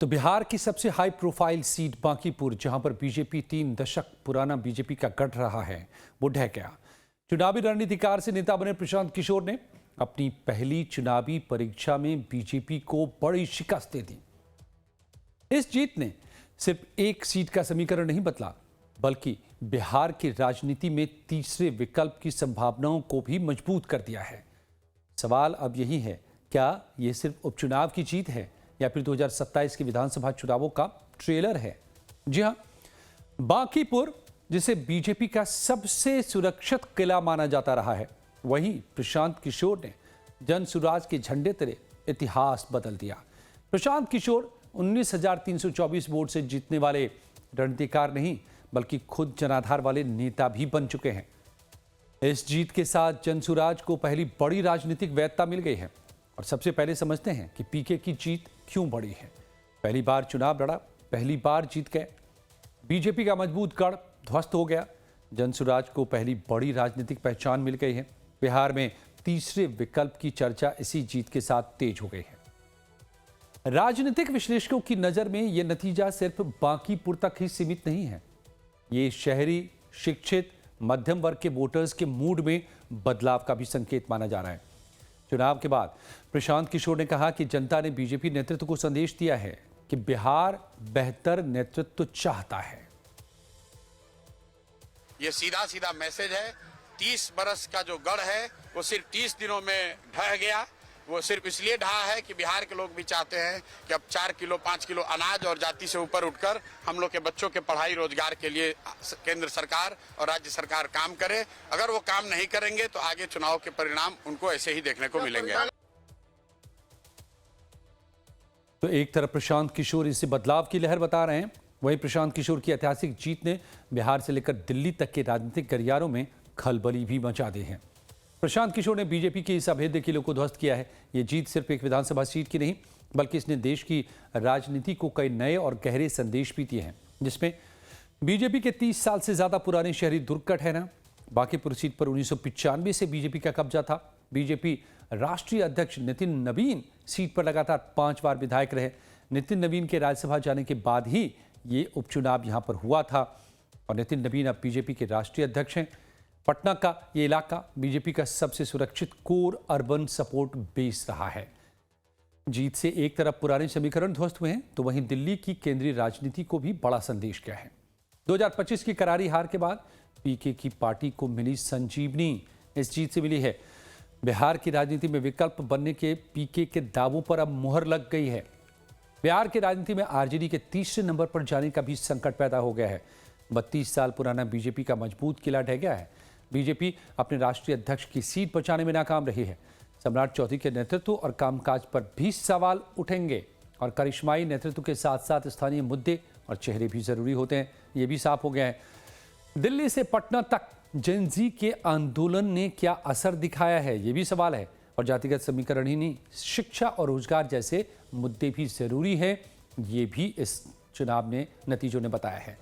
तो बिहार की सबसे हाई प्रोफाइल सीट बांकीपुर, जहां पर बीजेपी 3 दशक पुराना बीजेपी का गढ़ रहा है, वो ढह गया। चुनावी रणनीतिकार से नेता बने प्रशांत किशोर ने अपनी पहली चुनावी परीक्षा में बीजेपी को बड़ी शिकस्त दे दी। इस जीत ने सिर्फ एक सीट का समीकरण नहीं बदला, बल्कि बिहार की राजनीति में तीसरे विकल्प की संभावनाओं को भी मजबूत कर दिया है। सवाल अब यही है, क्या यह सिर्फ उपचुनाव की जीत है या फिर 2027 के विधानसभा चुनावों का ट्रेलर है? जी हां, बांकीपुर, जिसे बीजेपी का सबसे सुरक्षित किला माना जाता रहा है, वहीं प्रशांत किशोर ने जन सुराज के झंडे तले इतिहास बदल दिया। प्रशांत किशोर 19,324 वोट से जीतने वाले रणनीतिकार नहीं, बल्कि खुद जनाधार वाले नेता भी बन चुके हैं। इस जीत के साथ जनसुराज को पहली बड़ी राजनीतिक वैधता मिल गई है। और सबसे पहले समझते हैं कि पीके की जीत क्यों बड़ी है। पहली बार चुनाव लड़ा, पहली बार जीत गए, बीजेपी का मजबूत गढ़ ध्वस्त हो गया। जनसुराज को पहली बड़ी राजनीतिक पहचान मिल गई है। बिहार में तीसरे विकल्प की चर्चा इसी जीत के साथ तेज हो गई है। राजनीतिक विश्लेषकों की नजर में यह नतीजा सिर्फ बांकीपुर तक ही सीमित नहीं है। ये शहरी, शिक्षित, मध्यम वर्ग के वोटर्स के मूड में बदलाव का भी संकेत माना जा रहा है। चुनाव के बाद प्रशांत किशोर ने कहा कि जनता ने बीजेपी नेतृत्व को संदेश दिया है कि बिहार बेहतर नेतृत्व चाहता है। ये सीधा सीधा मैसेज है। 30 बरस का जो गढ़ है वो सिर्फ 30 दिनों में ढह गया। वो सिर्फ इसलिए ढहा है कि बिहार के लोग भी चाहते हैं कि अब 4 किलो 5 किलो अनाज और जाति से ऊपर उठकर हम लोग के बच्चों के पढ़ाई रोजगार के लिए केंद्र सरकार और राज्य सरकार काम करे। अगर वो काम नहीं करेंगे तो आगे चुनाव के परिणाम उनको ऐसे ही देखने को मिलेंगे। तो एक तरफ प्रशांत किशोर इसे बदलाव की लहर बता रहे हैं, वहीं प्रशांत किशोर की ऐतिहासिक जीत ने बिहार से लेकर दिल्ली तक के राजनीतिक गलियारों में खलबली भी मचा दी है। प्रशांत किशोर ने बीजेपी के इस अभेद्य किले को ध्वस्त किया है। ये जीत सिर्फ एक विधानसभा सीट की नहीं, बल्कि इसने देश की राजनीति को कई नए और गहरे संदेश भी दिए हैं, जिसमें बीजेपी के 30 साल से ज्यादा पुराने शहरी दुर्ग का ठहरना, बांकीपुर सीट पर 1995 से बीजेपी का कब्जा था। बीजेपी राष्ट्रीय अध्यक्ष नितिन नवीन सीट पर लगातार 5 बार विधायक रहे। नितिन नवीन के राज्यसभा जाने के बाद ही ये उपचुनाव यहां पर हुआ था और नितिन नवीन अब बीजेपी के राष्ट्रीय अध्यक्ष हैं। पटना का ये इलाका बीजेपी का सबसे सुरक्षित कोर अर्बन सपोर्ट बेस रहा है। जीत से एक तरफ पुराने समीकरण ध्वस्त हुए हैं, तो वहीं दिल्ली की केंद्रीय राजनीति को भी बड़ा संदेश गया है। 2025 की करारी हार के बाद पीके की पार्टी को मिली संजीवनी इस जीत से मिली है। बिहार की राजनीति में विकल्प बनने के पीके के दावों पर अब मुहर लग गई है। बिहार की राजनीति में आरजेडी के तीसरे नंबर पर जाने का भी संकट पैदा हो गया है। 32 साल पुराना बीजेपी का मजबूत किला ढह गया है। बीजेपी अपने राष्ट्रीय अध्यक्ष की सीट बचाने में नाकाम रही है। सम्राट चौधरी के नेतृत्व और कामकाज पर भी सवाल उठेंगे और करिश्माई नेतृत्व के साथ साथ स्थानीय मुद्दे और चेहरे भी जरूरी होते हैं, ये भी साफ हो गया है। दिल्ली से पटना तक जेन ज़ी के आंदोलन ने क्या असर दिखाया है, ये भी सवाल है। और जातिगत समीकरण ही नहीं, शिक्षा और रोजगार जैसे मुद्दे भी जरूरी है, ये भी इस चुनाव ने नतीजों ने बताया है।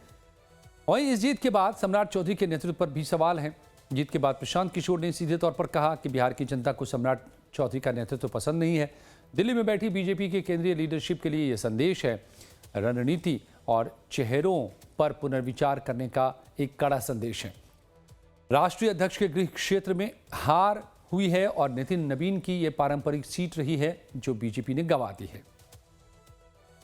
वहीं इस जीत के बाद सम्राट चौधरी के नेतृत्व पर भी सवाल है। जीत के बाद प्रशांत किशोर ने सीधे तौर पर कहा कि बिहार की जनता को सम्राट चौधरी का नेतृत्व पसंद नहीं है। दिल्ली में बैठी बीजेपी के केंद्रीय लीडरशिप के लिए यह संदेश है। रणनीति और चेहरों पर पुनर्विचार करने का एक कड़ा संदेश है। राष्ट्रीय अध्यक्ष के गृह क्षेत्र में हार हुई है और नितिन नवीन की यह पारंपरिक सीट रही है जो बीजेपी ने गंवा दी है।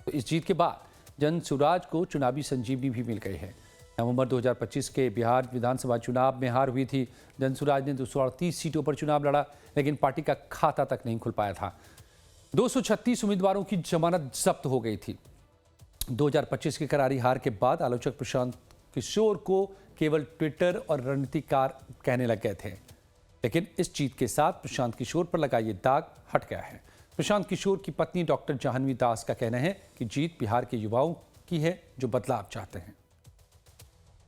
तो इस जीत के बाद जनसुराज को चुनावी संजीवनी भी मिल गई है। नवंबर 2025 के बिहार विधानसभा चुनाव में हार हुई थी। जनसुराज ने 238 सीटों पर चुनाव लड़ा, लेकिन पार्टी का खाता तक नहीं खुल पाया था। 236 उम्मीदवारों की जमानत जब्त हो गई थी। 2025 की करारी हार के बाद आलोचक प्रशांत किशोर को केवल ट्विटर और रणनीतिकार कहने लग गए थे, लेकिन इस जीत के साथ प्रशांत किशोर पर लगा ये दाग हट गया है। प्रशांत किशोर की पत्नी डॉक्टर जाह्नवी दास का कहना है कि जीत बिहार के युवाओं की है जो बदलाव चाहते हैं।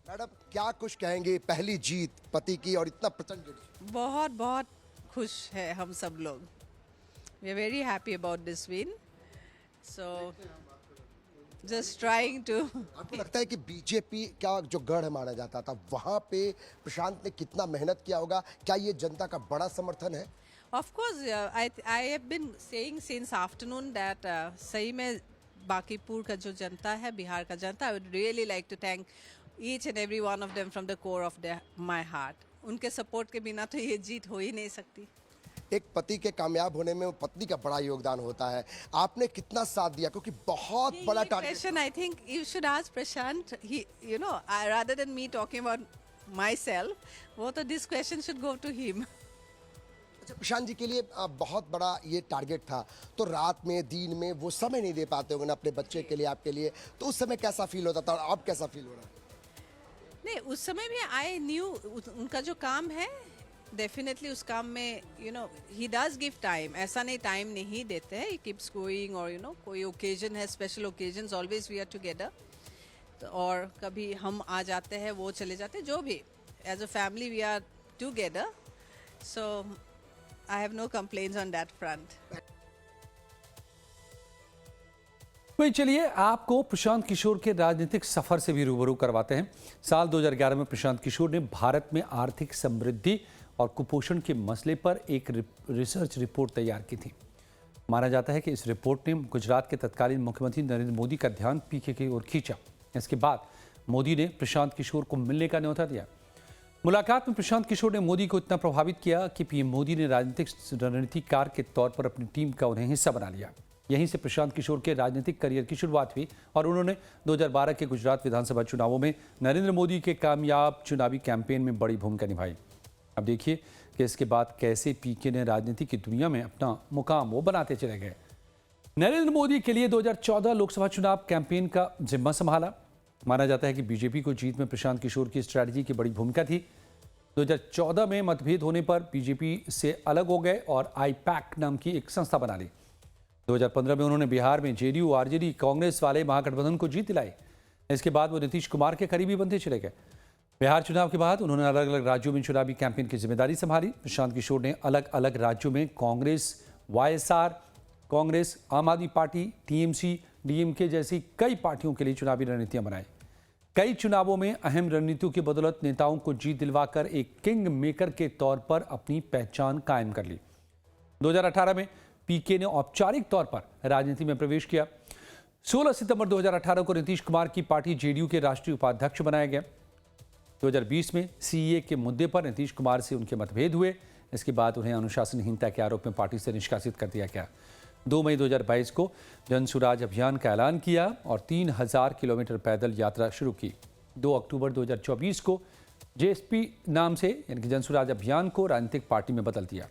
मैडम, क्या कुछ कहेंगे, पहली जीत पति की और इतना प्रचंड जीत? बहुत बहुत खुश है हम सब लोग। We are very happy about this win, so just trying to. आपको लगता है कि बीजेपी का जो गढ़ माना जाता था, वहां पे प्रशांत ने कितना मेहनत किया होगा? क्या ये जनता का बड़ा समर्थन है? Of course, I have been saying since afternoon that सही में बांकीपुर का जो जनता है, बिहार का जनता, I would really like to thank each and every one of them from the core of my heart. उनके सपोर्ट के बिना तो ये जीत हो ही नहीं सकती। एक पति के कामयाब होने में पत्नी का बड़ा योगदान होता है, आपने कितना साथ दिया, क्योंकि बहुत बड़ा target. Question, I think you should ask Prashant. He, you know, rather than me talking about myself, both of these questions should go to him. अच्छा, प्रशांत जी के लिए बहुत बड़ा ये टारगेट था, तो रात में दिन में वो समय नहीं दे पाते होंगे ना अपने बच्चे के लिए, आपके लिए, तो उस समय कैसा फील होता था और अब कैसा फील हो रहा है? नहीं, उस समय भी आई न्यू उनका जो काम है, डेफिनेटली उस काम में you know he does give time. ऐसा नहीं टाइम नहीं देते हैं, ही कीप्स गोइंग। और यू नो कोई ओकेजन है, special occasions, always we are together. तो और कभी हम आ जाते हैं, वो चले जाते हैं, जो भी as a family we are together. So I have no complaints on that front. वही चलिए आपको प्रशांत किशोर के राजनीतिक सफर से भी रूबरू करवाते हैं। साल 2011 में प्रशांत किशोर ने भारत में आर्थिक समृद्धि और कुपोषण के मसले पर एक रिसर्च रिपोर्ट तैयार की थी। माना जाता है कि इस रिपोर्ट ने गुजरात के तत्कालीन मुख्यमंत्री नरेंद्र मोदी का ध्यान पीके की ओर खींचा। इसके बाद मोदी ने प्रशांत किशोर को मिलने का न्योता दिया। मुलाकात में प्रशांत किशोर ने मोदी को इतना प्रभावित किया कि पीएम मोदी ने राजनीतिक रणनीतिकार के तौर पर अपनी टीम का उन्हें हिस्सा बना लिया। यहीं से प्रशांत किशोर के राजनीतिक करियर की शुरुआत हुई और उन्होंने 2012 के गुजरात विधानसभा चुनावों में नरेंद्र मोदी के कामयाब चुनावी कैंपेन में बड़ी भूमिका निभाई। अब देखिए कि इसके बाद कैसे पीके ने राजनीति की दुनिया में अपना मुकाम वो बनाते चले गए। नरेंद्र मोदी के लिए 2014 लोकसभा चुनाव कैंपेन का जिम्मा संभाला। माना जाता है कि बीजेपी को जीत में प्रशांत किशोर की स्ट्रैटेजी की बड़ी भूमिका थी। 2014 में मतभेद होने पर बीजेपी से अलग हो गए और आईपैक नाम की एक संस्था बना ली। 2015 में उन्होंने बिहार में जेडीयू आरजेडी कांग्रेस वाले महागठबंधन को जीत दिलाई। इसके बाद वो नीतीश कुमार के करीबी बनते चले गए। बिहार चुनाव के बाद उन्होंने अलग अलग राज्यों में चुनावी कैंपेन की जिम्मेदारी संभाली। प्रशांत किशोर ने अलग अलग राज्यों में कांग्रेस, वाईएसआर कांग्रेस, आम आदमी पार्टी, टीएमसी, डीएमके जैसी कई पार्टियों के लिए चुनावी रणनीतियां बनाई। कई चुनावों में अहम रणनीतियों की बदौलत नेताओं को जीत दिलवाकर एक किंग मेकर के तौर पर अपनी पहचान कायम कर ली। 2018 में पीके ने औपचारिक तौर पर राजनीति में प्रवेश किया। 16 सितंबर 2018 को नीतीश कुमार की पार्टी जेडीयू के राष्ट्रीय उपाध्यक्ष बनाया गया। 2020 में सीएए के मुद्दे पर नीतीश कुमार से उनके मतभेद हुए। इसके बाद उन्हें अनुशासनहीनता के आरोप में पार्टी से निष्कासित कर दिया गया। 2 मई 2022 को जन सुराज अभियान का ऐलान किया और 3000 किलोमीटर पैदल यात्रा शुरू की। 2 अक्टूबर 2024 को जेएसपी नाम से यानी कि जन सुराज अभियान को राजनीतिक पार्टी में बदल दिया।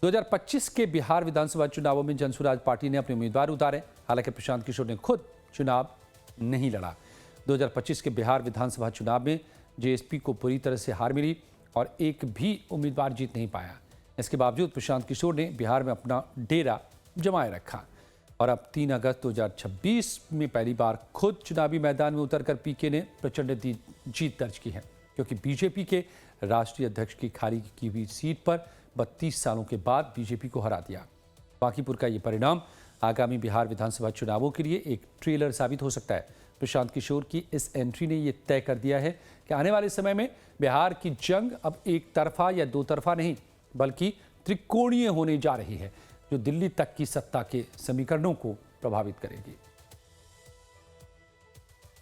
2025 के बिहार विधानसभा चुनावों में जन सुराज पार्टी ने अपने उम्मीदवार उतारे। हालांकि प्रशांत किशोर ने खुद चुनाव नहीं लड़ा। 2025 के बिहार विधानसभा चुनाव में जेएसपी को पूरी तरह से हार मिली और एक भी उम्मीदवार जीत नहीं पाया। इसके बावजूद प्रशांत किशोर ने बिहार में अपना डेरा जमाए रखा और अब 3 अगस्त 2026 में पहली बार खुद चुनावी मैदान में उतरकर पीके ने प्रचंड जीत दर्ज की है, क्योंकि बीजेपी के राष्ट्रीय अध्यक्ष की खाली की हुई सीट पर 32 सालों के बाद बीजेपी को हरा दिया। बांकीपुर का ये परिणाम आगामी बिहार विधानसभा चुनावों के लिए एक ट्रेलर साबित हो सकता है। प्रशांत किशोर की इस एंट्री ने ये तय कर दिया है कि आने वाले समय में बिहार की जंग अब एक तरफा या दो तरफा नहीं बल्कि त्रिकोणीय होने जा रही है, जो दिल्ली तक की सत्ता के समीकरणों को प्रभावित करेगी।